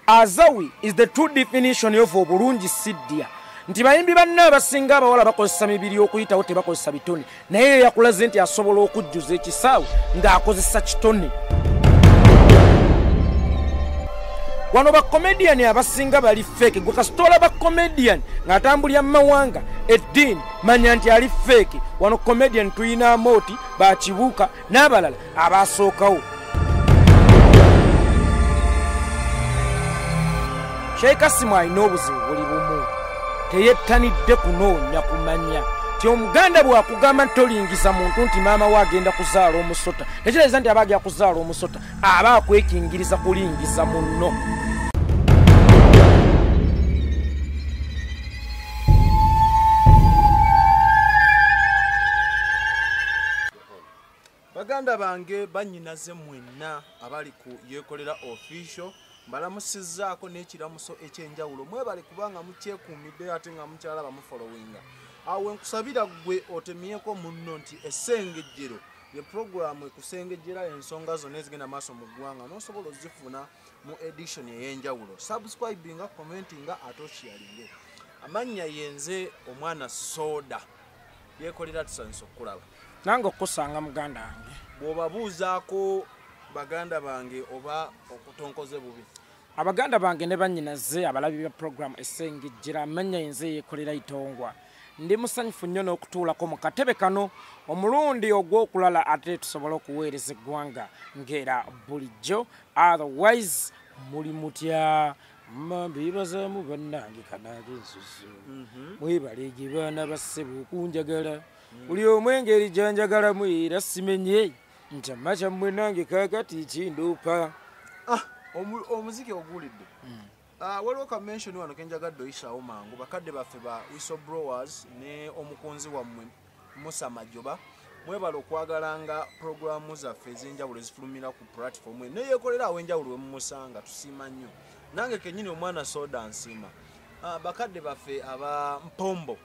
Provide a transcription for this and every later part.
Azawi is the true definition of obulungi sidya. Nti bayimbi banna abasinga abawala bakozesa mibiri okuyitawo tebakozesa bitone. Naye yakulaze nti asobola okujjuza ekisaawe ng'akozesa kitone. Wano ba comedian abasinga bali fake. Gwe kasitola ba comedian ng'atambulya mawanga eddiini manya nti ali fake. Wano comedian tuyina Amoti Bakibuuka n'abalala abasookawo. Sheikh Qasim alina obuzibu buli bumu. Teyettanidde kunoonya kumanya. Ti omuganda bw'akugamba nti tolingiza muntu nti maama we agenda kuzaala omusota. Tekereza nti aba agenda kuzaala omusota aba akwekingiriza kulingiza munno. Baganda bange banyinaze mwenna abali ku Yekolera official mbalamusizzaako n'ekiramuso ekyenjawulo mwebale kubanga mukyekuumidde ate nga mukyala bamufollowinga. Awo nkusabira gwe otemyeko munno nti Essengejjero ye program ekusengejjera ensonga zonna ezigenda maaso mu ggwanga n'osobola ozifuna mu edition ey'enjawulo. Subscribinga, commentinga ate osharinge. Amannya yenze omwana Soda. Yekolera tusanisa okulaba. Nange okusanga muganda wange. Bw'obabuuzaako baganda bange oba okutonkoze bubi. Abaganda bange ne bannyinaze abalabi ba program Essengejjero amanya yenze Yekolera itongwa. Ndi musanyufu nnyo n'okutuulako mu katebe kano omulundi ogw'okulala ate tusobola okuweereza eggwanga ng'era bulijjo. Otherwise muli mutya mbibazamu bannange kanaaga ensusu. Mwebale gye baana bassebo okunjagala. Buli omu engeri gyanjagalamu era simenye nti amaca mmwe nange kaakati kinduupa. Omuziki ogulidde. Waliwo ka mention wano kenjagadde oyisaawo mangu bakadde baffe ba whistleblowers ne omukunzi wammwe Musa Majoba mwebale okwagalanga programu zaffe ez'enjawulo ezifulumira ku platform ne Yekolera aw'enjawulo we mumusanga tusiima nnyo. Nange kennyini omwana Soda nsiima. Bakadde baffe aba Mpombo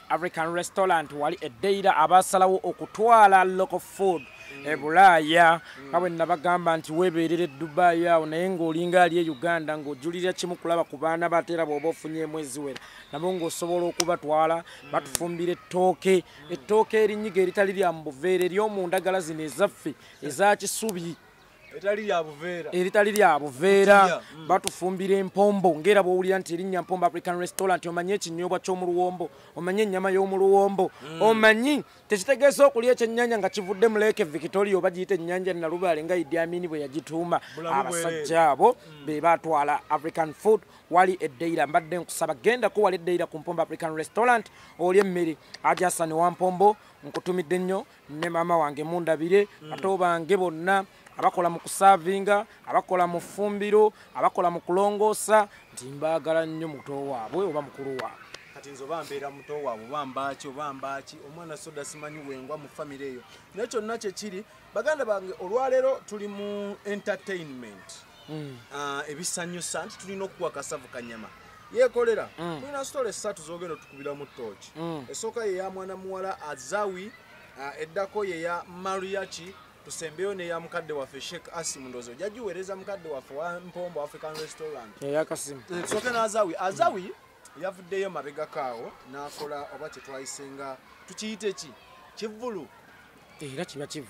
African restaurant wali eddeira abasalawo okutwala local food ebulaaya abwe nabagamba nti webeerere Dubai awo naye ng'olinga ali e Uganda ng'ojulira kimu kulaba ku baana bateera bw'oba ofunye mwezi wera nabo ng'osobola okubatwala batufumbira ettooke erinyiga eritali lya mu buveera ery'omu ndagala zino ezaffe eza kisubi eritali lya buveera batufumbira empombo ng'era bw'owulira nti erinnya Mpombo African restaurant omanye ekinyoobwa ky'omu luwombo omanye ennyama y'omu luwombo omanyi tekitegeeza okulya ekyennyanja nga kivudde mu Lake Victoria oba giyita ennyanja Nalubaale nga Idi Amin bwe yagituuma. Abasajja abo be batwala African food wali eddeira. Mbadde nkusaba gendako wali eddeira ku Mpombo African restaurant olya emmere Ajasani wa Mpombo nkutumidde nnyo ne maama wange mundabire bato bange bonna abakola mu kusavinga abakola mu fumbiro abakola mu kulongoosa nti mbaagala nnyo muto waabwe oba mukulu waabwe. Kati nze oba mbeera muto waabwe oba mbaaki omwana Soda simanyi wengwa mu famire eyo naye kyonna kyekiri baganda bange olwaleero tuli mu entertainment ebisanyusa nti tulina okuwa kasavu kanyama. Yekolera tulina sitole 3 zogenda tukubira mu tooki. Esooka ye ya mwana muwala Azawi, eddako ye ya Mariach, tusembeyo ne ya mukadde waffe Sheikh Qasim ndozo jajiweereza mukadde waffe wa Mpombo African restaurant ya Qasim. Soke na Azawi yavuddeyo mabega kaawo n'akola oba kye twayisenga tukiyite ki kivulu era kiba kivu.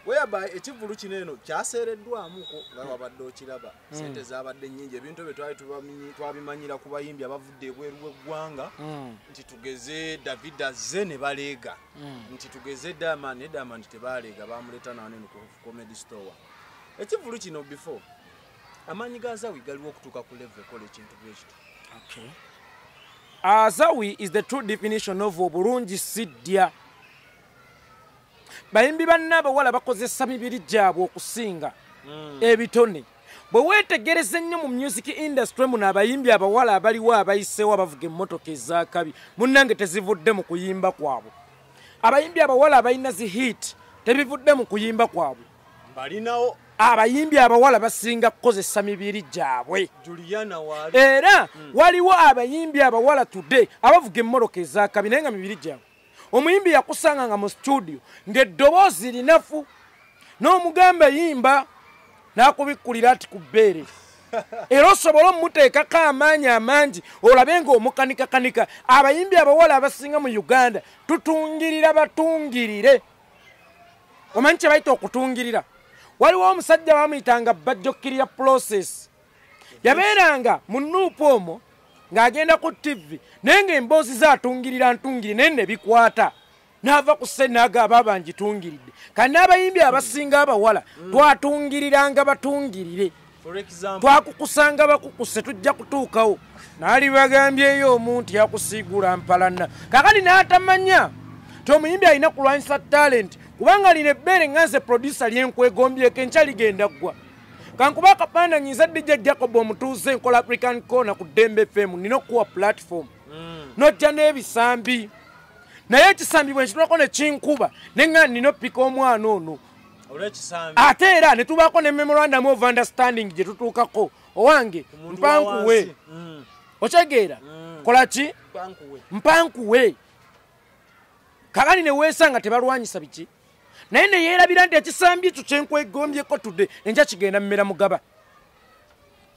Whereby ekivulu kino eno kyaseereddwamuko nga wabadde okiraba sente zabadde nnyingi ebintu bye twali twabimanyira ku bayimbi abavudde ebweru w'eggwanga nti tugeze David azze ne baleega nti tugeze Diamond tebaleega bamuleta naanene ku comedy store. Ekivulu kino before amaanyi ga Azawi galiwo okutuuka ku level ekola ekintu bwekito. Azawi is the true definition of obulungi sidya. Bayimbi banna abawala bakozesa mibiri gyabwe okusinga ebitone. Bwe weetegereza ennyo mu music industry muno abayimbi abawala abaliwo abayiseewo abavuga emmotoka ez'akabi munnange tezivudde mu kuyimba kwabwe. Abayimbi abawala abalina zi hit tebivudde mu kuyimba kwabwe. Balinawo abayimbi abawala basinga kukozesa mibiri gyabwe. Juliana wali era waliwo abayimbi abawala today abavuga emmotoka ez'akabi naye nga mibiri gyabwe. Omuyimbi yakusanga nga mu studio ng'eddoboozi linafu n'omugamba yimba n'akubikkulira ati ku bbeere era osobola omuteekako amaanyi amangi olabe ng'omukanika abayimbi abawala abasinga mu Uganda tutungirira batungirire. Omanyi kye bayita okutungirira? Waliwo omusajja bamuyitanga bajjokkirira process. Yabeeranga mu nuupu omwo ng'agenda ku TV naye ng'emboozi zaatungirira naye ne bikwata. N'ava ku senaaga ababa ngitungiridde. Kati n'abayimbi abasinga abawala twatungiriranga batungirire. Twakukusanga bakukuse tujja kutuukawo. Naali bagambyeyo omuntu yakusiigula mpalana. Kakati n'atamanya nti omuyimbi alina kulwanyisa talent kubanga lina ebbeere nganze producer lyenkwegombyeko enkya ligenda ggwa. Kankuba akapanda nyiza DJ Jacob omutuuze nkola African Corner ku Dembe FM nina okuwa platform. Nojja n'ebisambi. Naye ekisambi bwe nkitulako ne kinkuba nenga nina oppika omwana ono. Ate era ne tubaako ne memorandum of understanding gye tutuukako owange mpankuwe. Okyegeera kola ki? Mpankuwe. Kakati ne weesanga tebalwanyisa biki? Naye ne yeerabira nti ekisambi ekyo kyenkwegombyeko tudde enkya kigenda mmera mugaba.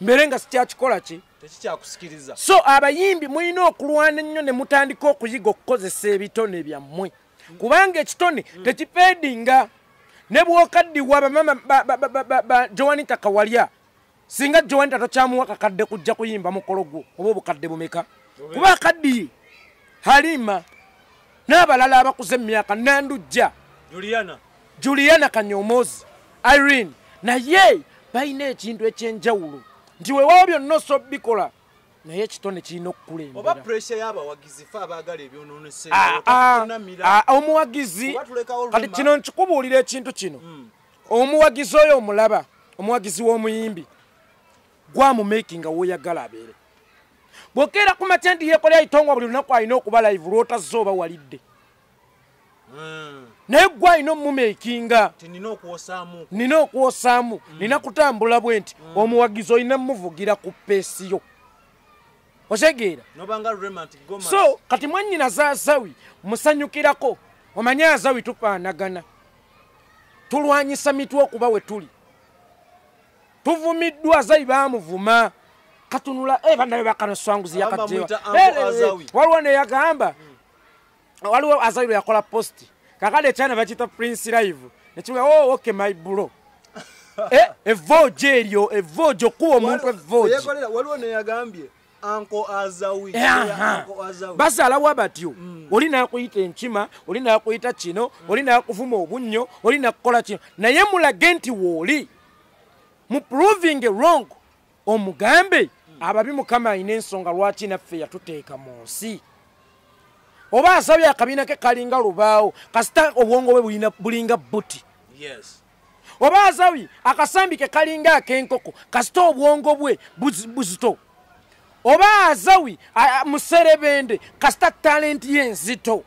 Mbere nga sikyakikola ki? Tekikyakusikiriza. So abayimbi mulina okulwana ennyo ne mutandika okuyiga okukozesa ebitone byammwe. Kubanga ekitone tekipedinga. Ne bw'okaddiwa bamama Joanita Kawalya. Singa Joanita tokyamuwa kakadde kujja kuyimba mukolo gwo oba obukadde bumeka. Kuba akaddiye Halima n'abalala abakuze emyaka Nandujja. Juliana Kanyomozi. Irene. Naye balina ekintu ekyenjawulo. Nti weewaawo byonna osobikola naye ekitone kirina okukulembera. Oba pressure y'abawagizi fa abaagala ebyonoonese. Omuwagizi kati kino nkikubuulira ekintu kino. Omuwagizi oyo omulaba, omuwagizi w'omuyimbi gwamumakinga w'oyagala abeere. Bw'okeera ku makya nti Yekolera itongwa buli lunaku alina okuba live lw'otazza oba walidde. Naye gwe alina omumakinga. Nina okuwosaamu. Nina kutambula bwe nti omuwagizi olina muvugira ku peesi yo. Osegeera? So kati mwannyina Azawi musanyukirako. Omanyi Azawi tufaanagana. Tulwanyisa mitwe okuba we tuli. Tuvumiddwa Azawi baamuvuma. Katunula bannabe bakano swanguzi yakajjewa. Waliwo ne yagamba. Waliwo Azawi yakola posti. Kakade cyane bakita Prince live. Nekivuga okay my bro. Evojo kuwa omuntu evojo. Yekolera waliwo ne yagambye. Uncle Azawi. Basalawo batyo. Oli nakuyita enkima, oli nakuyita kino, oli nakuvuma obunnyo, oli nakola kino. Naye mulage nti wooli. Mu proving wrong. Omugambe ababi Mukama alina ensonga lwaki naffe yatuteeka mu nsi. Oba asabye akabina ke kalinga lubaawo kasita obwongo bwe bulinga buti. Yes. Oba Azawi akasambi ke kalinga akenkoko kasita obwongo bwe buzito. Oba Azawi muserebende kasita talent yenzito.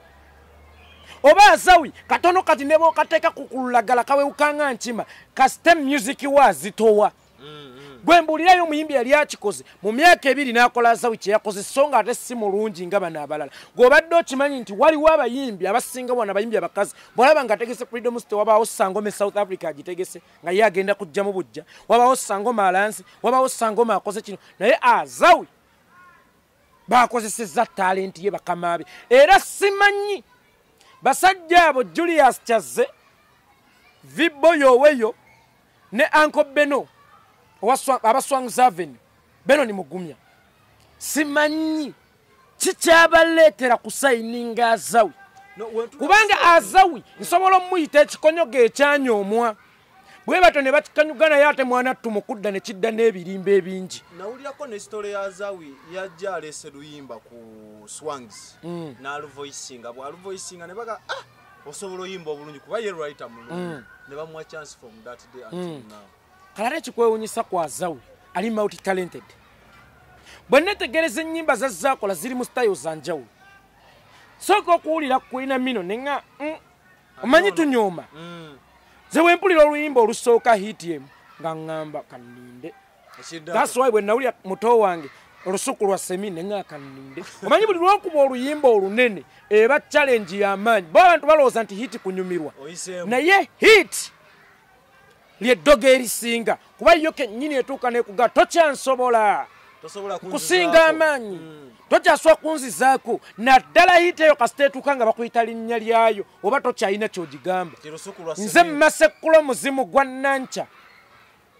Oba Azawi katono kati nebo kateka kukulagala kawewukanga nkima kasita music wazitowa. Gwe mbulirayo omuyimbi yali akikoze mu myaka 2 n'akola Azawi kye yakoze songa ate si mulungi nga bana abalala. Gobadde okimanyi nti waliwo abayimbi abasinga wana abayimbi abakazi bwalaba nga tegese Freedom State wabaawo Sangome South Africa agitegese nga ye agenda kujja mu bujja wabaawo Sangome Alansi wabaawo Sangome akoze kino naye Azawi bakozesezza talent ye bakamaabe era simanyi basajja abo Julius Chaze Vibo Yoweyo ne Uncle Beno abaswang Zaven Beno ni mugumya simanyi kikyabaleetera kusayininga Azawi kubanga Azawi nsobola omuyita ekikonyoga ekyanyoomwa bwe bato ne bakikanyugana yate mwana tumukudda ne kidda n'ebirimba ebingi. Nawulirako ne story ya Azawi yajja alese luyimba ku Swangs n'aluvoicinga bw'aluvoicinga ne baga osobola oyimba obulungi kuba ye writer mulungi ne bamuwa chance from that day until now. Kalare kikwewunyisa kwa Azawi ali multi talented. Bwe netegereza ennyimba zazzakola ziri mu style za njawulo. Soko okuwulira kulina mino nenga omanyi tunyooma. Zewe mpulira oluyimba olusooka hit yemu nga ngamba kaninde. That's why when nawulira muto wange olusuku lwa semine nga kaninde. Omanyi buli lwokuba oluyimba olunene eba challenge y'amaanyi. Bo abantu balowooza nti hit kunyumirwa. Naye hit lyeddogo erisinga kuba yo kennyini etuuka nekuga tokyansobola kusinga amaanyi tokyasobola kunzizaako naddala yiteeyo kasita etuuka nga bakuyita linnya lyayo oba tokyalina kyogigamba nze mmasekkulo muzimu gwa nanca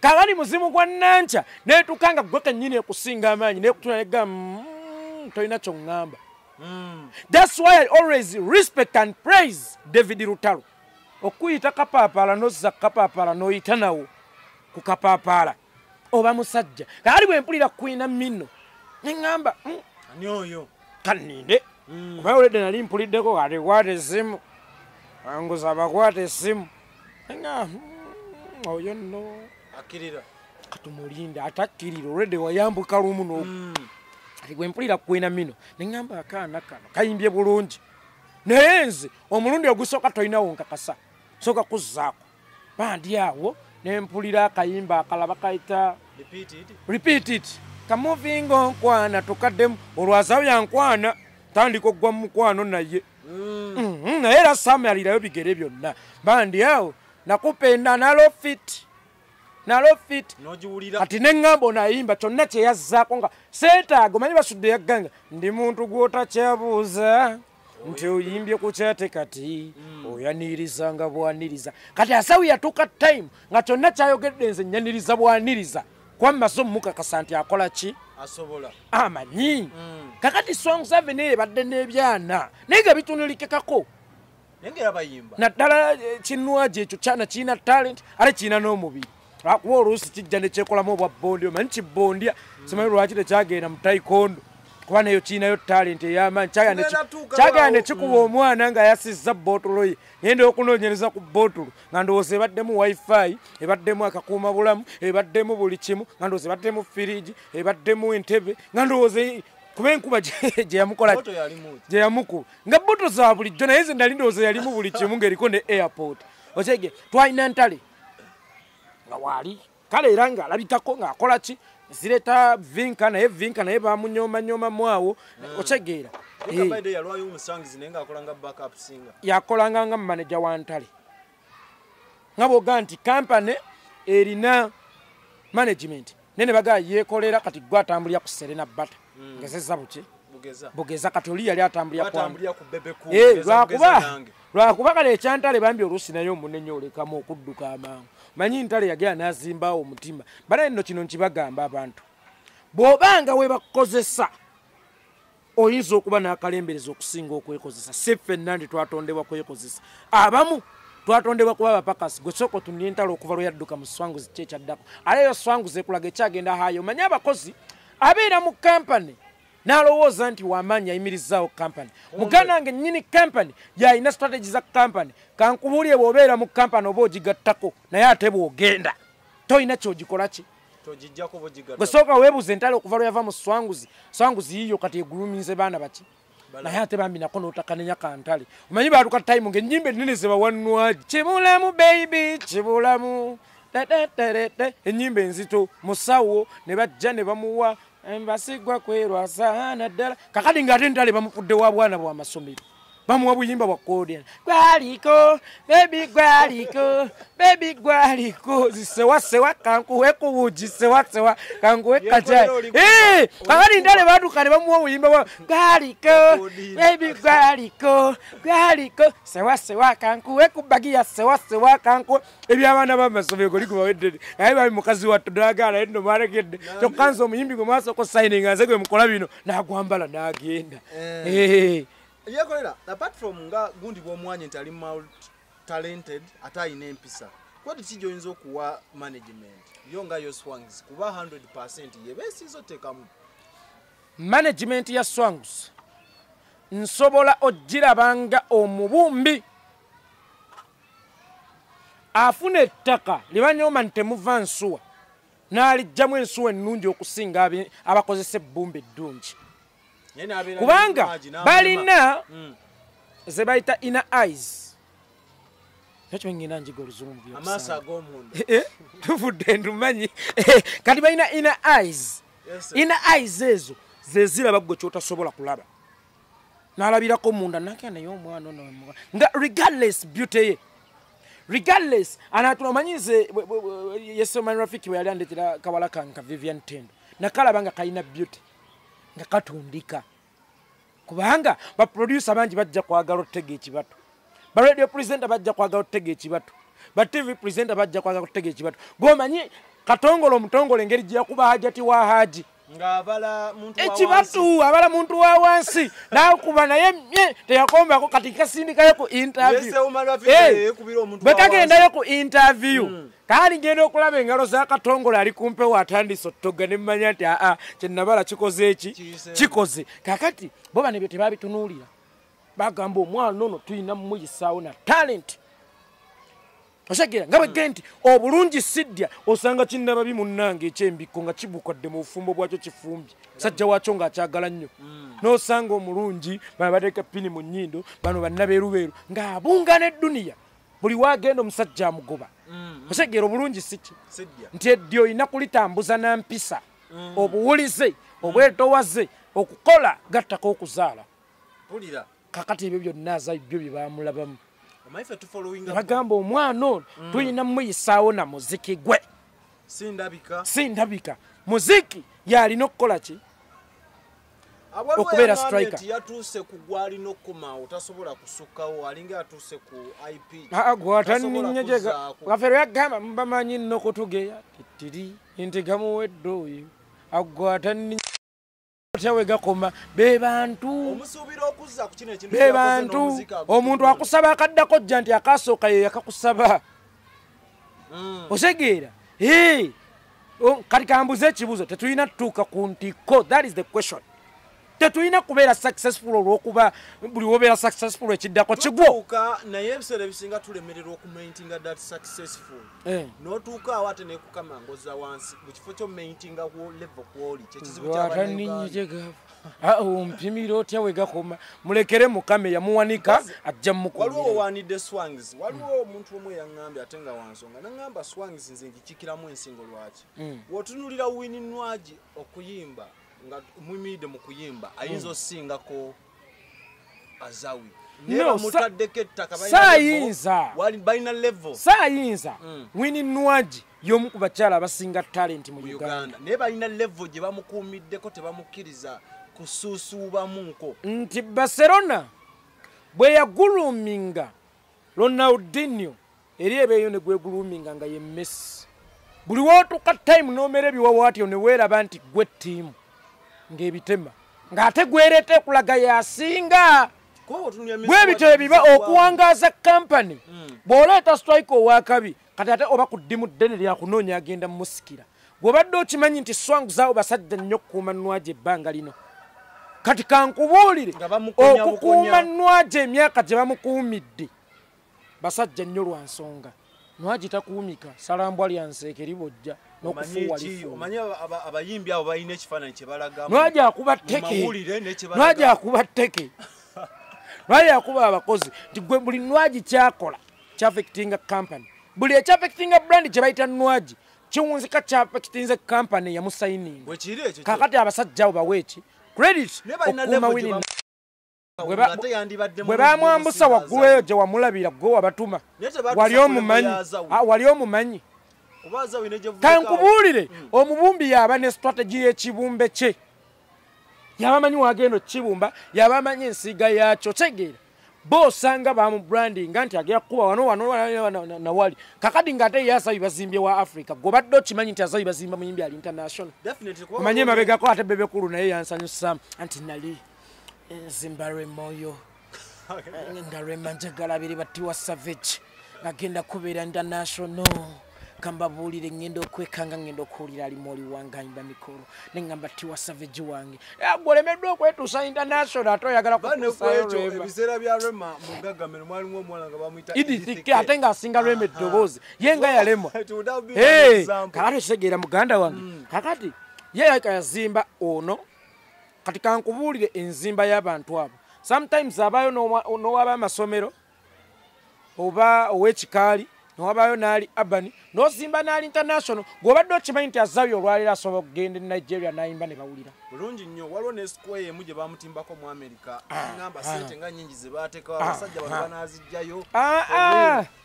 kagali muzimu gwa nanca netuuka nga gwe kennyini ekusinga amaanyi nekutula negamba tolina kyoŋŋamba. That's why I always respect and praise David Lutalo. Okuyita kapaapala nozza kapaapala noyita nawo ku kapaapala oba musajja kaali bwe mpulira kwina mino neŋŋamba ani oyo kaninde kuba olede nali mpuliddeko kati kwata essimu anguza abakwata essimu nga oyo nno akkirira katumulinde atakkirira olede wayambuka lumu no kati bwe mpulira kwina mino neŋŋamba akaana kano kayimbye bulungi naye nze omulundi ogusooka tolinawo nkakasa soka kuzzaako bandi awo nempulira akayimba akalaba kayita repeat it kamoving on kwana tukaddemu olwazawo yankwana tandika oggwa mu mukwano naye naye era samalirayo bigere byonna bandi awo nakupenda nalo fit kati neŋŋamba onayimba kyonna kyeyazzaako nga seetaago manyi basudde yagganga ndi muntu gwotakyabuuza nti oyimbye ku kyate kati oyaniriza nga bwaniriza kati Azawi yatuuka time nga kyonna kyayogedde nze nyaniriza bwaniriza kwammaze omumukakasa nti akola ki asobola amanyi kakati songs ave naye badde n'ebyana naye nga bitunulikekako naddala kinwaji ekyo kyana kirina talent ate kirina n'omubiri kuba oluusi kijja nekyekolamu obwa bondi omanyi kibondya simanyi lwaki tekyagenda mu taikondo kuba nayo kirinayo talent ey'amaanyi kyagenda nekikuba omwana nga yasizza botulo ye yenda okunoonyereza ku botulo nga ndowooza ebaddemu wifi ebaddemu akakuuma bulamu ebaddemu buli kimu nga ndowooza ebaddemu firiji ebaddemu entebe nga ndowooza kuba enkuba gye yamukola gye yamukuba nga boto za bulijjo naye nze nali ndowooza yalimu buli kimu ng'eriko ne airport okyege twalina ntale nga waali kale era ng'alabikako ng'akola ki zireta vinka naye bamunyomanyoomamu awo okyegeera yakolanga nga manager wa ntale nga bwoga nti kampani erina management nene bagaa yekolera kati gwe atambulira ku serena bata ngezeza buki bugeza kati oli yali atambulira lwakuba kale ekyantale bambi oluusi naye omunenye olekamu okudduka amangu manyi ntale yagera n'azimbawo omutima bala nno kino nkibagamba abantu bw'obanga we bakukozesa oyinza okuba n'akalembereza okusinga okwekozesa si ffenna ndi twatondebwa kwekozesa abamu twatondebwa kuba abapakasi gwe sooka otunira entale okuva lwe yadduka mu swanguzi ki ekyaddako ate eyo swanguzi ekulaga ekyagenda hayo manyi abakozi abeera mu kampani n'alowooza nti wamaanyi ayimirizaawo kampani muganda wange nnyini kampani yalina strategy za kampani kankubulye bw'obeera mu kampani oba ogigattako naye ate bw'ogenda tolina kyogikola ki bwe sooka weebuuza entale okuva lwe yava mu swanguzi yiyo kati egulumize baana baki naye ate bambi nako n'otakanenya kantale omanyi baatuka time ng'ennyimba ennene ze bawanwaji kibulamu baby kibulamu ennyimba enzito musawo ne bajja ne bamuwa embasigwa kwerwasa naddala kakati ng'ate ntale bamufudde wa bwana bw'amasomero bamuwa buyimba bwa kodiana gwaliko bebi gwaliko zisewasewa kankuwe kubuji sewasewa kankuwe kajai kakati ntale baatuka ne bamuwa buyimba bwa gwaliko bebi gwaliko sewasewa kankuwe kubagiya sewasewa kankuwe ebyabaana b'amasomero golikubaweddede naye bali mukazi wattu dagala enno balekedde kyokka nze omuyimbi gwe maasoko sayininga nze gwe mukola bino n'agwambala n'agenda Yekolera, apart from nga gundi bw'omwanya nti ali talented ate alina empisa kwati kijja oyinza okuwa management yo nga yo Swangs kuba 100% yebeesiza otekamu management ya Swangs nsobola ogirabanga omubumbi afuna ettaka libanyooma nti temuva nsuwa n'alijjamu ensuwa ennungi okusinga abakozesa ebbumba eddungi kubanga balina ze bayita inner eyes ekyo ngenda njiga oluzungu amaaso ag'omunda tuvudde ndumanyi kati balina inner eyes inner eyes ezo ze ziraba gwe kyotasobola kulaba n'alabirako munda nakya naye omwana ono nga regardless beauty ye regardless anatumanyize yeso man rafiki we yandetera kawala kanka Vivian Tendo nakalaba nga kalina beauty nga katundika kubanga ba producer bangi bajja kwagala otege ekibato ba radio presenter bajja kwagala otege ekibato ba TV presenter bajja kwagala otege ekibato gomanyi katongolo mutongole ngeri jja kuba hajati wa haji ngabala muntu wa ekibatu abala muntu wa wansi na kuba naye teyakomba ko katika sindika yako interview yese umalafike kubira omuntu wa wansi bakagenda yako interview kali ngendo okulaba engalo za katongole ali kumpe watandise ottoga ne mmanya nti kyenabala kikoze eki kikoze kakati bo bane byo tebabitunulira bagamba omwana ono tuyina muyisaawo na talent Oshagera ngabe genti obulungi sidya osanga kinnaba bimunnange ekyembiko nga kibukadde mu bufumbo bwakyo kifumbye sajja wacho nga akyagala nnyo n'osanga omulungi bateeka pini mu nnyindo bano bannabeerubeeru ng'abunga n'edduniya buli wagenda omusajja amugoba oshagera obulungi siki nti eddi olina kulitambuza na mpisa obuwulize obwetowaze okukola gattako okuzaala kakati ebyo byonna Azawi byo bye baamulabamu bagamba omwana ono tulina muyisaawo na muziki gwe sindabika muziki yalina okukola ki okubeera striker yatuuse ku gwali nokuma utasobola kusukkawo alinga yatuuse ku IP gwataninyejega gafero yagamba mbamanyi nno kutugeya titiri intigamuwedde oyo agwatani Tawe gakoma bebantu omusubira okuzza ku kino ekintu bebantu omuntu akusaba akaddako jja nti akasooka ye yakakusaba osegeera kati kambuze ekibuzo tetulina tutuuka ku ntiko that is the question tetulina kubeera successful olw'okuba buli wobeera successful ekiddako kigwo naye ebiseera ebisinga tulemererwa okumaintinga that successful n'otuuka awo ate nekukamangoza wansi mu kifo ky'omaintinga ku level kwoli kyekizibu ompimira otya we gakoma mulekere mukame yamuwanika ajja mukulu waliwo wanidde swangs waliwo omuntu omwe yaŋŋambye ate nga wansonga naŋŋamba swangs nze ngikikiramu ensingo lwaki w'otunulira wininwaji okuyimba nga mwimide mu kuyimba ayinza osingako Azawi no sayinza wininwaji y'omu ku bakyala abasinga talent mu Uganda naye balina level gye bamukuumiddeko tebamukkiriza kusuusuubamunko nti Barcelona bwe yaguluminga Ronaldinho eri ebeeyo ne gweguluminga nga ye Messi buli wootuka time n'omera ebiwawa atyo ne weeraba nti gwe ttiimu ng'ebitema ng'ate gwereete kulaga yasinga bwe bityo ebiba okuwangaaza kampani bw'oleeta strike owakabi kati ate oba ku ddimu ddene lyakunoonya agenda musikira bw'obadde okimanyi nti swangu zaawo basajja nnyo okukuuma nnwaje ebbanga lino kati kankubuulire okukuuma nnwaje emyaka gye bamukuumidde basajja nnyo lwa nsonga nwaji takuumika salambwa lyanseeke libojja omanyi abayimbi abo balina ekifaananyi kye balagamu nwaji akuba tteke nwaji akuba tteke nwaji akuba abakozi nti gwe buli nwaji kyakola kyafekitinga kampani buli ekyafekitinga brand kye bayita nwaji kiwunzika kyafekitinze kampani yamusayininga kakati abasajja abo baweeki credit okuuma winning bwe bamwambusa waggulu eyo gye wamulabira gwe wabatuma wali omumanyi kankubuulire omubumbi yaba ne strategy y'ekibumbe kye yaba amanyi wagenda okibumba yaba amanyi ensiga yakyo tegeera boosanga bamubrandinga nti agera kuba wano nawali kakadi ng'ate ye Azawi bazimbye wa Africa gobadde okimanyi nti Azawi bazimba muyimbi ali international omanye emabegako ate bebekulu naye yansanyusa anti nali Zimbabwe moyo ndarema njagala biri batiwa Savage agenda kubeera international kambabuulire ngenda okwekanga ngenda okuwulira ali moli wange ayimba mikolo nengamba tiwa Savage wange gwolemeddwa okwetuusa international ate oyagala ebiseera bya Rema mugagamiro mwalimu omwana nga bamuyita idithike ate ng'asinga Rema eddoboozi ye nga yalemwa kakati ekitegeera muganda wange kakati ye yazimba ono kati kankubuulire enzimba y'abantu abo sometimes abayo n'owaba amasomero oba ow'ekikaali nowabayo naali Urban nozimba naali International gwobadde okimanyi nti Azawi olwaliro asobola okugenda Nigeria nayimba ne bawulira bulungi nnyo waliwo ne square emu gye bamutimbako mu America ngamba sente nga nnyingi ze baateekawo abasajja bano banazijjayo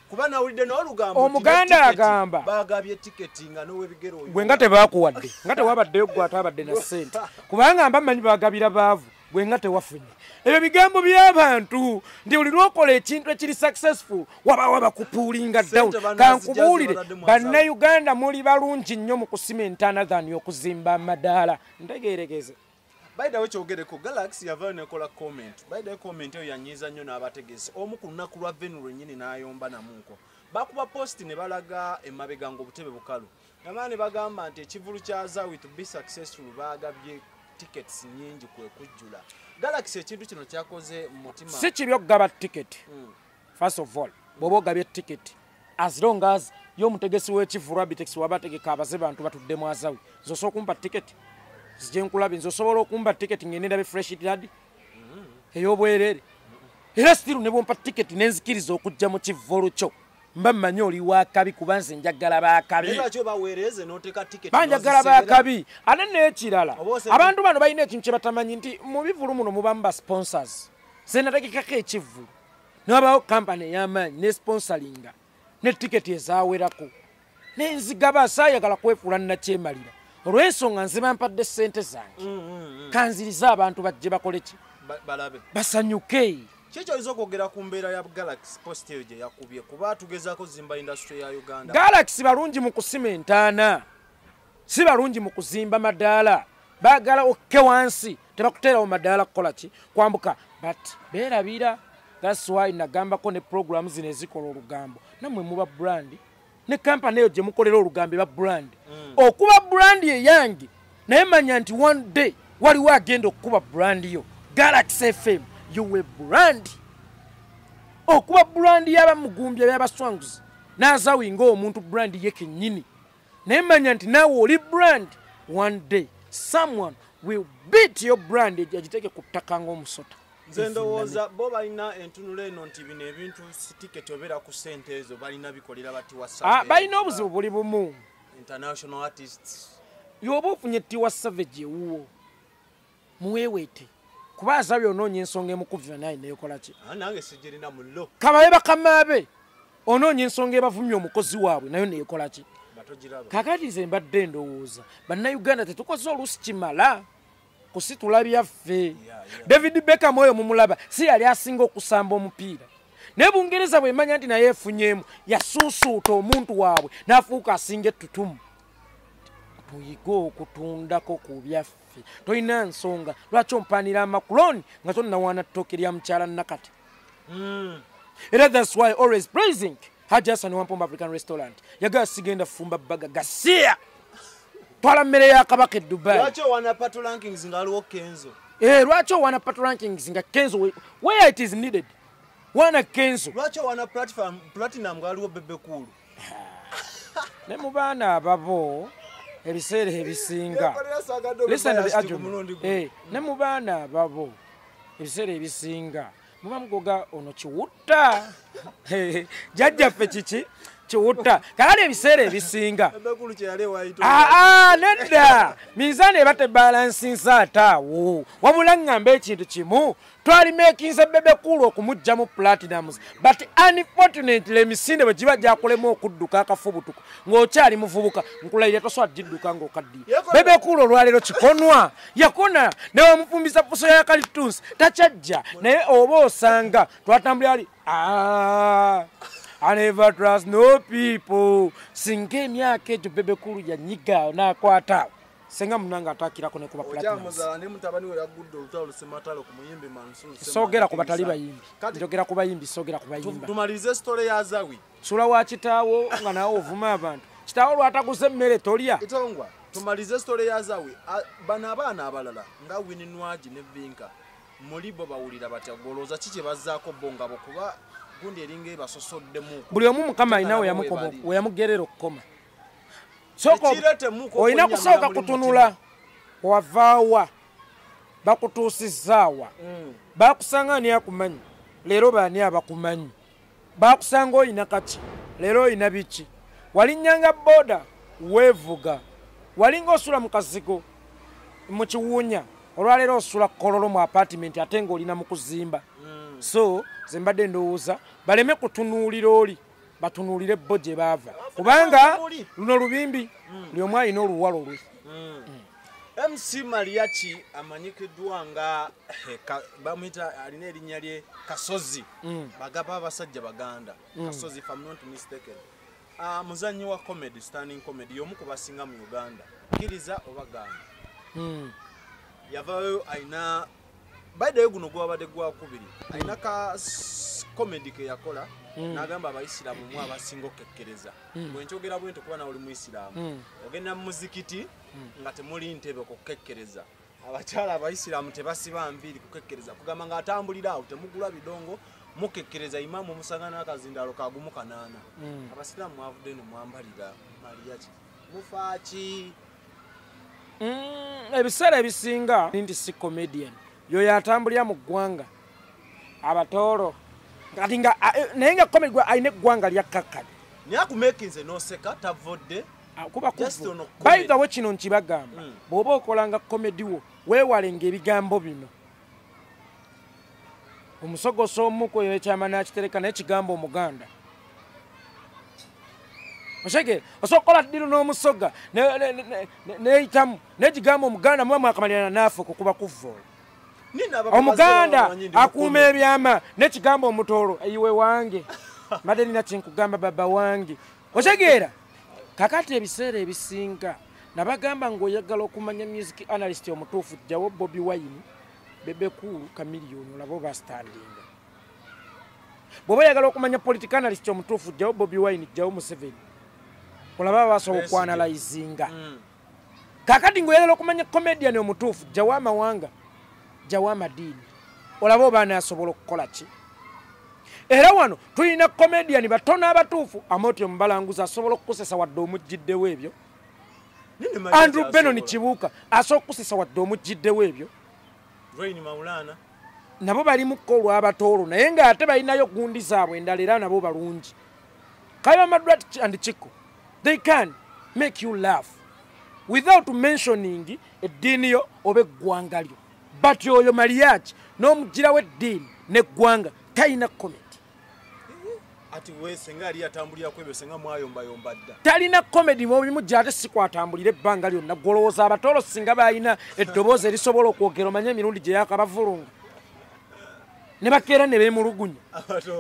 kuba nawulidde n'olugambo omuganda agamba baagabye tiketi nga n'owebigero gwe nga tebaakuwadde nga tewabaddeyo gwe atabadde na ssente kubanga mba mmanyi baagabira baavu gwe nga tewafunye ebyo bigambo by'abantu ndi buli lwokola ekintu ekiri successful waba bakupuulinga down kankubuulire bannayuganda muli balungi nnyo mu kusima entanathan okuzimba amadaala ntegeeregeze baydawe kyogereko Galaxy yavaayo nekola comment baydawe comment eyo yanyiiza nnyo n'abategesi omu ku lunaku lwa Venu lwennyini n'ayomba namunko bakuba posti ne balaga emabega ng'obutebe bukalu namaani bagamba nti ekivulu kya Azawi to be successful baagabye tickets nyingi kwe kujjula Galaxy ekintu kino kyakoze mu mutima si kibi okugaba ticket first of all bw'oba ogabye ticket as long as y'omutegesi w'ekivulu Abitex wabategeka abaze bantu batudde mu Azawi zosobola okumpa ticket zije nkulabe nzosobola okumpa ticket ngende ndabe fresh dad ey'obwerere era still ne bompa ticket nenzikiriza okujja mu kivulu kyo mba mmanyi oli wakabi kubanze njagala baakabi ekyo baweereze n'oteeka ticket banjagala baakabi ate n'ekirala abantu bano balina ekintu kye batamanyi nti mu bivulu muno mubamu ba sponsors ze nategekako ekivulu n'abaawo kampani ey'amaanyi ne sponsoringa ne ticket ezaawerako nenzigaba saayagala kwefuula nnakyemalira olw'ensonga nze bampadde ssente zange kanziriza abantu bajje bakole ki balabe basanyuke Kiki oyinza okwogera ku mbeera ya Galaxy post eyo gye yakubye kuba tugezaako zimba industry ya Uganda Galaxy balungi mu kusima entaana si balungi mu kuzimba madaala baagala okke wansi tebakuteerawo madaala kukola ki kwambuka but beerabira that's why nagambako ne program zino ezikola olugambo nammwe muba brand ne kampani eyo gye mukolera olugambo eba brand okuba brand eyange naye manya nti one day waliwo agenda okukuba brand yo Galaxy FM you will brand okuba brand y'abamugumbya by'abaswanguzi n'Azawi ng'omuntu brand ye kennyini naye manya nti naawe oli brand one day someone will beat your brand agiteke ku ttaka ng'omusota nze ndowooza bo balina entunula eno nti bino ebintu ticket obeera ku ssente ezo balina bikolera bati WhatsApp balina obuzibu buli bumu international artists y'oba ofunye Tiwa Savage ewuwo muweeweete kuba Azawi onoonya ensonga emukuvuga naye neekola ki nange sijirina mullo kabaye bakamabe onoonya ensonga ebavumya omukozi waabwe nayo neekola ki kakati nze mbadde ndowooza bannayuganda tetukoze oluusi kimala kusitula byaffe David Beckham oyo mumulaba si yali asinga okusamba omupiira naye Bungereza bwemanya nti naye efunyeemu yasuusuuta omuntu waabwe n'afuuka asinga ettutumu tuyiga okutundako ku byaffe toyina nsonga lwaki ompanira amakuloni nga tonnawaana ttooke lya mukyala nakati era that's why always praising Haji Hassan Wampumba African Restaurant yagala sigenda fumba baga gasiya twala mmere ya kabaka e Dubai lwaki owaana pato rankings nga aliwo Kenzo lwaki owaana pato rankings nga Kenzo where it is needed wana Kenzo lwaki owaana platinum nga aliwo Bebe Cool ne mu baana ababo ebiseera ebisinga ne mu baana ababo ebiseera ebisinga muba mugoga ono kiwutta jjajjaffe kiki kiwutta kale ebiseera ebisinga nedda minzaani eba tebalansinsa ate awo wabula ngamba ekintu kimu twalimeekinze Bebe Cool okumugja mu platinums but unfortunately emisinde bwe giba gyakolemu okudduka akafubutuku ng'okyali muvubuka nkulayira tosobola gidduka ng'okaddiye Bebe Cool olwaleero kikonwa yakona newamufumbisa puso ya kalitunsi takyajja naye oba osanga twatambulira ali I never trust no people singa emyaka egyo Bebe Cool yanyiga n'akwata senga munanga atakirako ne kuba platinum sogera ku batali bayimbi njogera ku bayimbi sogera ku bayimbi tumalize story ya Azawi sula wa kitaawo nga nawo ovuma abantu kitaawo lwataguze emmere tolya itongwa tumalize story ya Azawi bana abaana abalala nga Wininwaji ne Vinka mulibo bawulira batyagoloza kiki bazzaako bongabo kuba gundi eringa basosoddemu buli omu mukama alina we yamugerera okukoma soko oyina kusooka kutunula wavaawa bakutuusizaawa bakusanga ani akumanyi leero baani abakumanyi bakusanga oyina kati leero olina biki walinnyanga boda weevuga walinga osula mu kasigo mu kiwuunya olwaleero osula kololo mu apartment ate ng'olina mu kuzimba so ze mbadde ndowooza baleme kutunuulira oli batunuulire bo gye baava kubanga luno lubimbi buli omu alina oluwalo lwe MC Mariach amanyikiddwa nga bamuyita alina erinnya lye Kasozi bagaba abasajja baganda Kasozi if I'm not mistaken muzannyi wa comedy standing comedy y'omu ku basinga mu Uganda kkiriza oba ganda yavaayo ayina by the way guno gwabadde gwakubiri ayina ka comedy ke yakola n'agamba abayisiraamu mu abasinga okukekkereza bwe nkyogera bwento kuba nawe oli muyisiraamu ogenda mu muzikiti nga temuli ntebe okukekkereza abakyala abayisiraamu tebasiba nviiri kukekkereza kugamba nga atambulira awo temugula bidongo mukekkereza imaamu omusanga n'akazindalo kagumu kanaana abasiraamu mwavudde ne mwambalira Mariach mufaaki ebiseera ebisinga nti si comedian yoyo atambulira mu ggwanga abatoolo kati nga naye nga comedy gwe alina eggwanga lyakkakkali naye akumekinze n'oseka tavodde kuba bayigawo kino nkibagamba bw'oba okolanga comedy wo weewalenga ebigambo bino omusogoso omuko oyo ekyama n'akitereka naye kigambo omuganda oshege osobola okukola ddiru n'omusoga neeyitamu n'ekigambo omuganda muba mwakamalirana naafe okukuba kuvvoola omuganda akuuma ebyama n'ekigambo omutoolo eyiwe wange mbadde nina kyenkugamba baba wange otegeera kakati ebiseera ebisinga nabagamba ng'oyagala okumanya music analyst omutuufu jjawo Bobi Wine bebekulu kamiliyoni olaba oba standinga bw'oba oyagala okumanya political analyst omutuufu jjawo Bobi Wine jjawo Museveni olaba basobola okwanalizinga kakati ng'oyagala okumanya comedian omutuufu jjawo amawanga jjawo amadiini olaba oba anasobola okukola ki era wano tulina comedian batono abatuufu Amoti Omubalanguzi asobola okukusesa wadde omujjiddewo ebyo Andrew Benon Kibuuka asobola okukusesa wadde omujjiddewo ebyo nabo bali mu kkolwa abatoolo naye ng'ate balinayo gundi zaabwe endala era nabo balungi Kayima Madrat and Chiko they can make you laugh without mentioning eddiini yo oba eggwanga lyo but oyo Mariach n'omugira w'eddiini n'eggwanga talina comedy ati we senga ali atambulira kwebyo senga mwayombayomba dda talina comedy mubimu gyate sikwatambulira ebbanga lyonna golowooza abatoolo singa balina eddoboozi erisobola okwogera omanye emirundi gye yakabavulunga ne bakeera ne beemulugunya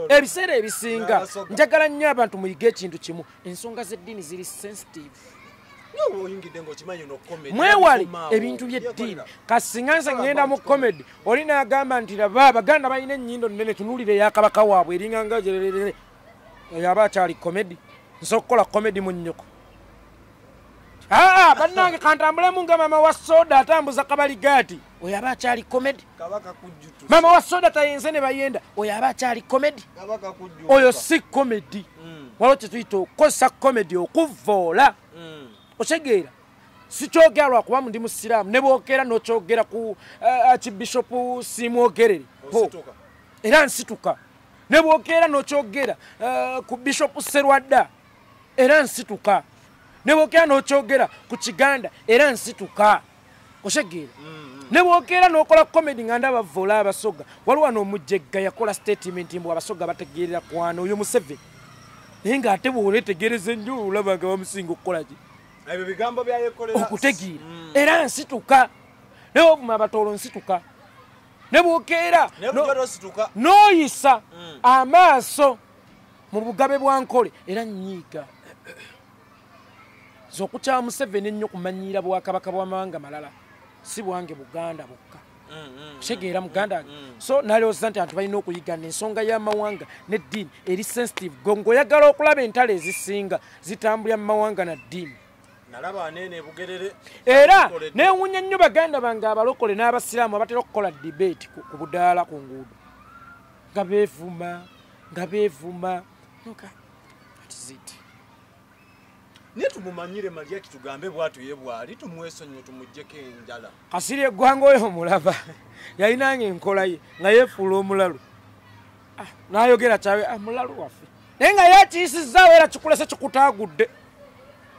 ebiseera ebisinga njagala nnyo abantu muyige ekintu kimu ensonga z'eddiini ziri sensitive mwewale ebintu by'eddiini kasinga nze ngenda mu comedy oli n'agamba nti laba abaganda balina ennyindo nnene tunuulire eyakabaka waabwe eringanga gyererere oyo aba akyali comedy nsobola okukola comedy mu nnyoko bannange kantambulemu nga mama wa soda atambuza kabaligaati oyo aba akyali comedy mama wa soda tayenze ne bayenda oyo aba akyali comedy oyo si comedy waliwo kyetuyita okukozesa comedy okuvvoola otegeera sikyogera lwakuba ndi musiraamu ne bwogera n'okyogera ku kibishopu simwogerere era nsituka ne bwogera n'okyogera ku bishopu Serwadda era nsituka ne bwogera n'okyogera ku Kiganda era nsituka otegeera ne bwogera n'okola comedy nga ndaba bavoola abasoga waliwo n'omujjegga yakola statement mbu abasoga bategeerera kwana oyo Museveni naye ng'ate bw'oleetegereza ennyo olaba nga bamusinga okukola ki ebyo bigambo bya Yekolera okutegeera era nsituka ne bw'ovuma abatoolo nsituka ne bw'okeera n'oyisa amaaso mu bugabe bwa Nkole era nnyiiga z'okukyawa Museveni ennyo kumanyiira bwakabaka bw'amawanga malala si bwange Buganda bwokka kitegeera muganda so nalowooza nti abantu balina okuyigana ensonga y'amawanga n'eddiini eri sensitive ng'oyagala okulaba entalo ezisinga zitambulira mu mawanga na ddiini era neewuunya nnyo baganda bange abalokole n'abasiraamu abatera okukola debate ku budaala ku nguudo nga beevuma naye tumumanyire Mariach tugambe bwatu ye bwali tumwesonyo tumuggyeko enjala kasiri eggwanga oyo omulaba yalinanga enkola ye nga yeefuula omulalu n'ayogera kyawe mulalu waffe naye nga yakiisizaawo era kikulese kikutaagudde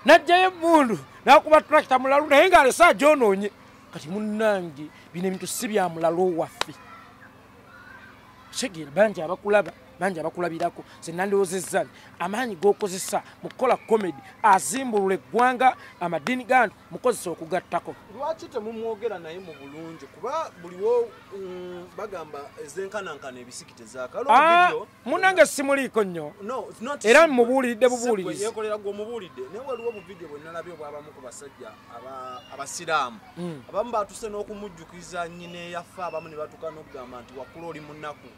najjayo emmundu n'akuba tractor mulalu naye ng'alese agyonoonye kati munnange bino ebintu si bya mulalo waffe Sheikh bangi abakulaba bangi abakulabirako ze nandiwozezza amaanyi g'okozesa mu kukola comedy azimbulula eggwanga amadini gantu mukozesa okugattako lwaki temumwogera naye mu bulungi kuba buliwo bagamba ezenkanankana ebisikite zaakalo munange simuliiko nnyo era mubuulidde bubuulirizi yekolera gw'omubuulidde naye waliwo bu video bwe nalabye bw'abamu ku basajja abasiraamu abamu baatuse n'okumujjukiza nnyine yafa abamu ne batuuka n'okugamba nti wakula oli munaku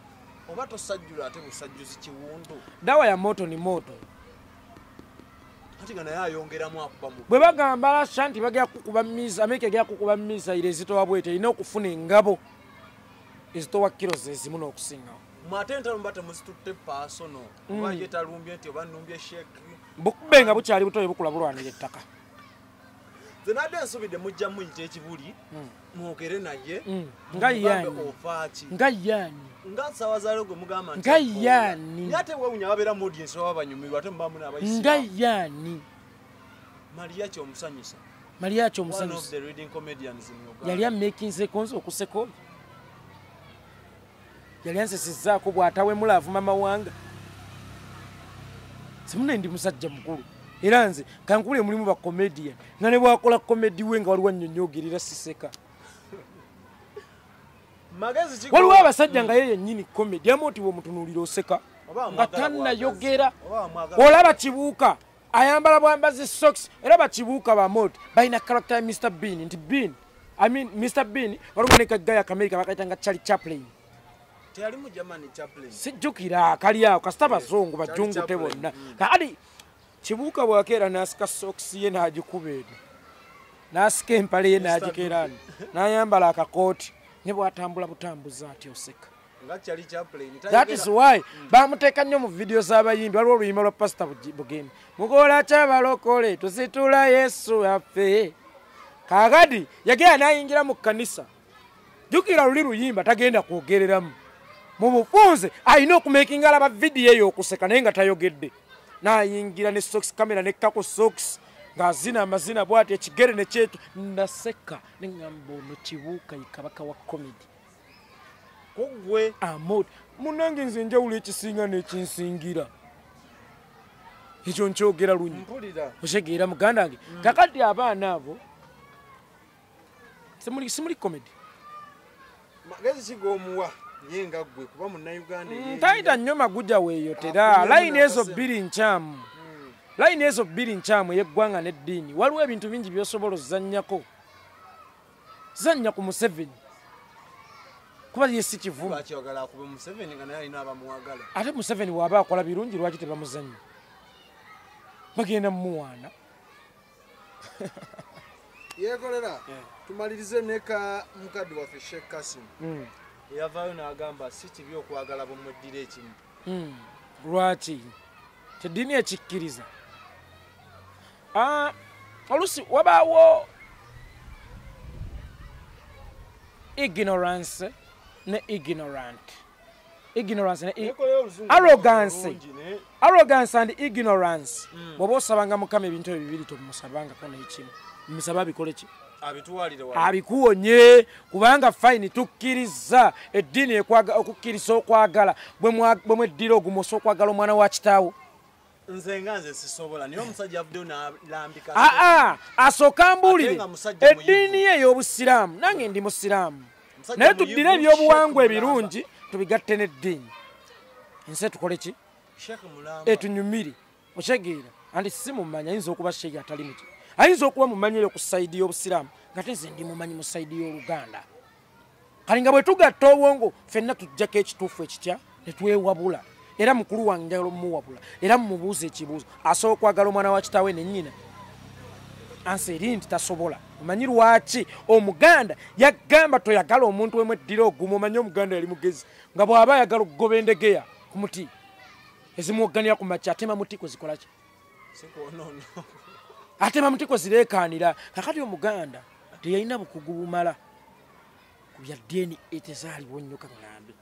oba tosajjula ate busajjuzi kiwundu dawa ya moto ni moto ati nga naye ayongeramu akuba mu bwe bagamba shanti bagera kukuba misa Amerika egera kukuba misa ile ezitowa bwete erina okufuna engabo ezitowa kilo zezimu n'okusingawo mwate entalo mba temuzitutte paasono kuba ye talumbye nti oba nnumbye Sheikh bukube nga bukyali butoye bukula bulwanira ettaka ze nadde nsubidde mujja muyita ekibuli mwogere naye nga yani nga yani nga sawa zalo gwe mugamba nga yani yate wewunya babeera mu audience baba banyumirwa ate mbamu n'abayisi nga yani Mariach omusanyusa Mariach one of omusanyusa the leading comedians in Uganda yali amaking seconds okuseko yali ansesezzaako bw'atawe mulaavu mama wanga simune ndi musajja mukulu era nze kankubule mulimu ba comedian nga ne bwakola comedy we nga waliwo annyonnyogerera siseka waliwo abasajja nga ye yennyini comedy amoti bw'omutunuulira oseka nga tannayogera olaba kibuuka ayambala bwambazi socks era bakibuuka bamoti balina character ya Mr. Bean nti Bean Mr. Bean waliwo ne kagaya akamerika bakaita nga Charlie Chaplin teyali mu Germany Chaplin sijjukira akali awo kasita bazungu bajjungute bonna kali kibuuka bwakeera n'asika socks ye n'agikuba eno n'asika empale ye n'agikeerani n'ayambala akakooti ne bw'atambula butambuza ati oseka that is why bamuteeka nnyo mu video z'abayimbi waliwo oluyimba lwa pastor bugemi mukola kyabalokole tusitula Yesu yaffe kaakati yagenda n'ayingira mu kkanisa jjukira luli luyimba tagenda kwogereramu mu bufunze alina okumekinga alaba vidiyo eyo okuseka naye nga tayogedde n'ayingira ne socks kamera nekkako socks ng'azina amazina bw'ati ekigere ne kyetu naseka ne ŋŋamba ono kibuuka ye kabaka wa comedy kugwe amod munange nze njawulo ekisinga n'ekinsingira ekyo nkyogera lunyi oshegeera muganda wange kakati abaana abo simuli comedy magezi kigomuwa yenga gwe kuba munnayuganda ntayita nnyo maguja weeyotera layini ezo bbiri nkyamu layini ezo bbiri nkyamu ey'eggwanga n'eddiini waliwo ebintu bingi by'osobola ozannyako zannya ku Museveni kuba ye si kivumu ate Museveni bw'aba akola birungi lwaki tebamuzannya bagenda mumuwaana yekolera tumalirize neka mukadde waffe Sheikh Qasim yavaayo n'agamba si kibi okwagala bumweddira ekimu lwaki teddiini ekikkiriza olusi wabaawo ignorance ne ignorant ignorance ne arrogance and ignorance bw'oba osabanga mukama ebintu ebyo bibiri tomusabangako n'ekimu musaba bikole ki abikuwonye kubanga fine tukkiriza eddiini okukkiriza okwagala bwe mweddira ogumosa okwagala omwana wa kitaawo nze sisobola niyo omusajja avuddeyo n'alambika asooka mbuulire eddiini ye ey'obusiraamu nange ndi musiraamu naye tuddire ebyobuwangwa ebirungi tubigatte n'eddiini ensi tukole ki etunyumire okyegeera anti simumanya ayinza okuba Sheikh atali muti ayinza okuba mumanyire ku sayidi y'obusiraamu nga te nze ndi mumanyi mu sayidi y'oluganda kali nga bwe tugatta obwongo ffenna tujjako ekituufu ekitya ne twewabula era mukulu wange njagala omuwabula era mumubuuza ekibuuzo asobola okwagala omwana wa kitaawe ne nnyina ansi eri nti tasobola omanyi lwaki omuganda yagamba toyagala omuntu wemweddira ogumu omanyi omuganda yali mugezi nga bw'aba ayagala okugoba endegeya ku muti ezimwogganira ku makya atema muti kwe zikola ki atema muti kwe zireekaanira kakati omuganda teyalina bukugu bumala ku bya ddiini etezaaliwo nnyo kaŋŋambe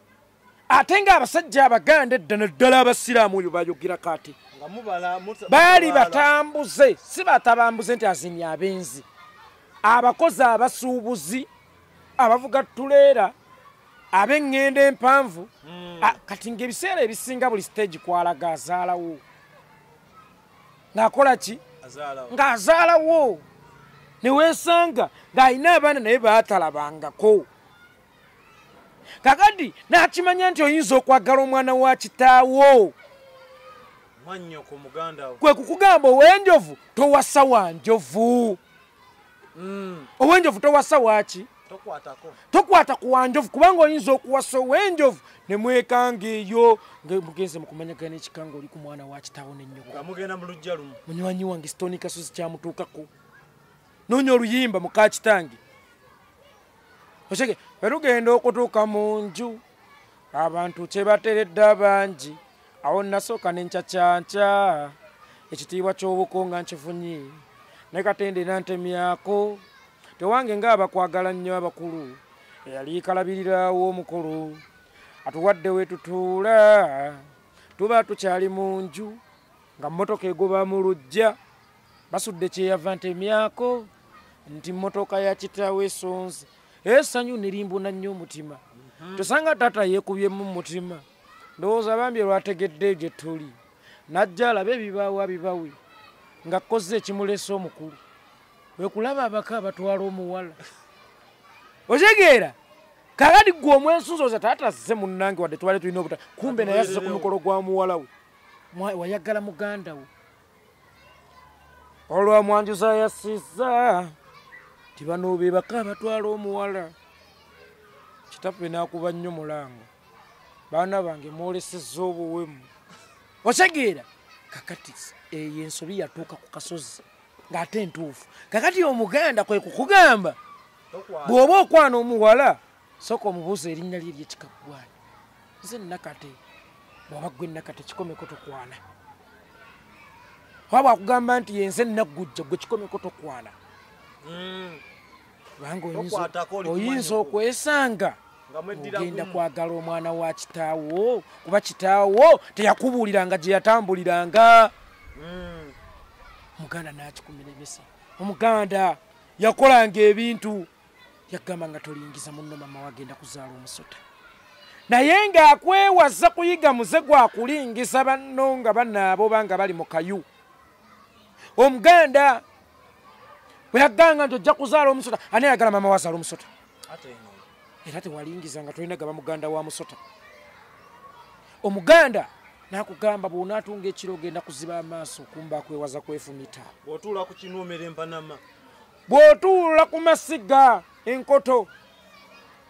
ate ng'abasajja abaganda eddana ddala abasiraamu oyo bayogera kati baali batambuze si batabambuze nti azimye abenzi abakozi abasuubuzi abavuga tuleera ab'eŋŋenda empanvu kati ng'ebiseera ebisinga buli stage kwalaga azaalawo ng'akola ki ng'azaalawo neweesanga ng'alina abaana naye baatalabangako kakati n'akimanya nti oyinza okwagala omwana wa kitaawo kwe kukugamba ow'enjovu towasa wa njovu ow'enjovu towasa waki tokwata ku wanjovu kubanga oyinza okuwasa ow'enjovu ne mwekanga eyo mugenze mukumanyagana ekikanga oli ku mwana wa kitaawo n'ennyoko munywanyi wange Stone Kasozi kyamutuukako noonya oluyimba muka kitange oshege berugenda okutuuka mu nju abantu kye bateredde abangi awo nasooka n'encacyanca ekitiibwa ky'obuko nga nkifunye ne katende nantemyako tewange ng'abakwagala nnyo abakulu eyali kalabirirawo omukulu atuwadde we tutuula tuba tukyali mu nju nga mmotoka egoba mu lujja basudde kyeyava ntemyako nti mmotoka ya kitaawe esonze essanyu ne limbuna nnyo omutima tosanga taata yeekubyemu mu mutima ndowooza bambi lwategedde gye tuli najja alabe ebibaawo abibawe nga kkozze ekimulesa omukulu wekulaba abaka abatwala omuwala otegeera kakati gwe omwensuzoza taata azze munnange wadde twali tulina obuta kumbe naye azze ku mukolo gwa muwala we wayagala muganda we olwamwanjuza yasiza ti bano be baka abatwala omuwala kitaffe n'akuba nnyo mulango baana bange mwolesezza obuwemu otegeera kakati eyo ensobi yatuuka ku kasozi ng'ate entuufu kakati omuganda kwe kukugamba bw'oba okwana omuwala sooka omubuuza erinnya lye eryekikaggwani nze nakate bw'oba gwe nakate kikomeko tokwana oba bwakugamba nti yenze naggujja gwe kikomeko tokwana kubanga oyinza okwesanga ogenda kwagala omwana wa kitaawo kuba kitaawo teyakubuuliranga gye yatambuliranga omuganda n'akikumira emisa omuganda yakolanga ebintu yagamba nga tolingiza munno mama wagenda kuzaala omusota naye ng'akwewaza kuyiga muze gwakulingiza banno nga bannaabo banga bali mu kayu omuganda bwe yagganga nti ojja kuzaala omusota ani ayagala mama wazaala omusota era tewalingiza nga tolina gaba muganda wa musota omuganda nakugamba bw'onaatunga ekiro ogenda kuziba amaaso kumba akwewaza kwefumita bw'otuula ku kinuumera empanama bw'otuula ku masiga enkoto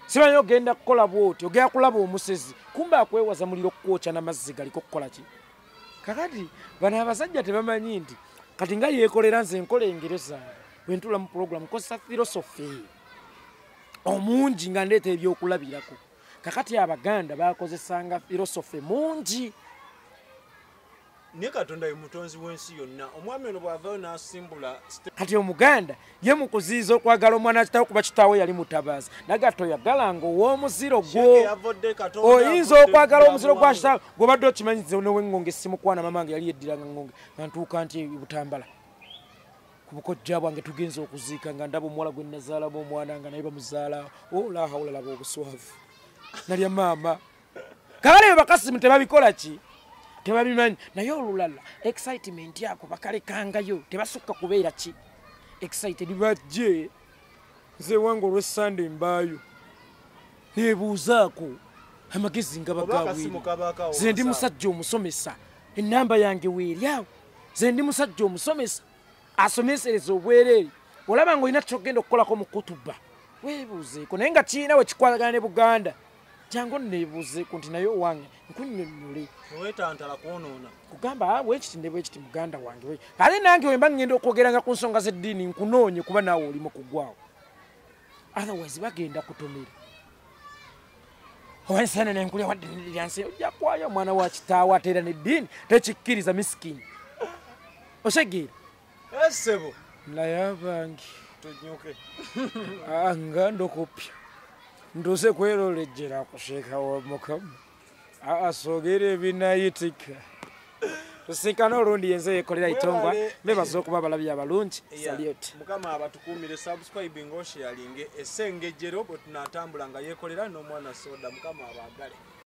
simanyi ogenda kukola bwoti ogenda kulaba omusezi kumba akwewaza muliro kukwokya n'amazzi galiko kukola ki kakati bano abasajja tebamanyi nti kati nga yeekolera nze enkola engereza bwentuula mu puroguramu nkozesa filosofi omungi nga ndeeta ebyokulabirako kakati abaganda bakozesanga filosofi mungi naye katonda ye mutonzi w'ensi yonna omwami ono bw'avaayo n'asimbula kati omuganda ye mu kuziyiza okwagala omwana kitaawe kuba kitaawe yali mutabaazi naga toyagalanga ow'omuziro gwo oyinza okwagala omuziro gwa kitaawe gw'obadde okimanyize now'eŋŋonge simukwana mamange yali yeddiranga ŋŋonge nga ntuuka nti butambala ku bukojja bwange tugenza okuziika nga ndaba omuwala gwe nazaalamu omwana nga naye bamuzaala la hawula laba obuswavu nalya maama kale bakasimu tebabikola ki tebabimanyi naye olulala excitement yako bakalekangayo tebasukka kubeera ki excited bajje nze wange olw'essande mbaayo nebuuzaako amagezi nga bagawiri ze ndi musajja omusomesa ennamba yange weeryawo ze ndi musajja omusomesa asomesereza obwereere olaba ng'olina kyogenda okukolako mu kutuba weebuuzeeko naye nga kiina we kikwatagana ne Buganda jangu neebuuzeeko nti naye owange nkunnyonnyole weetantala kwonoona kugamba bwekiti ne bwekiti muganda wange ate nange wemba ngenda okwogeranga ku nsonga z'eddiini nkunoonye kuba naawe oli mu kugwawo otherwise bagenda kutomera owansana nenkulya wadde niryansi ojja kwayo omwana wa kitaawe ate era n'eddiini tekikkiriza misikini osegeera esebo naye abange tonyoke nga ndokopya ndoze kwerolejjera ku Sheikh wa Mukama Asogere binayitika. Tusinkana olundi yenze yekolera itongwa bebaza okuba balabya abalungi. Salute. Mukama abatukumire subscribing sharing Essengejjero bwe tunatambula nga yekolera n'omwana soda mukama abagale.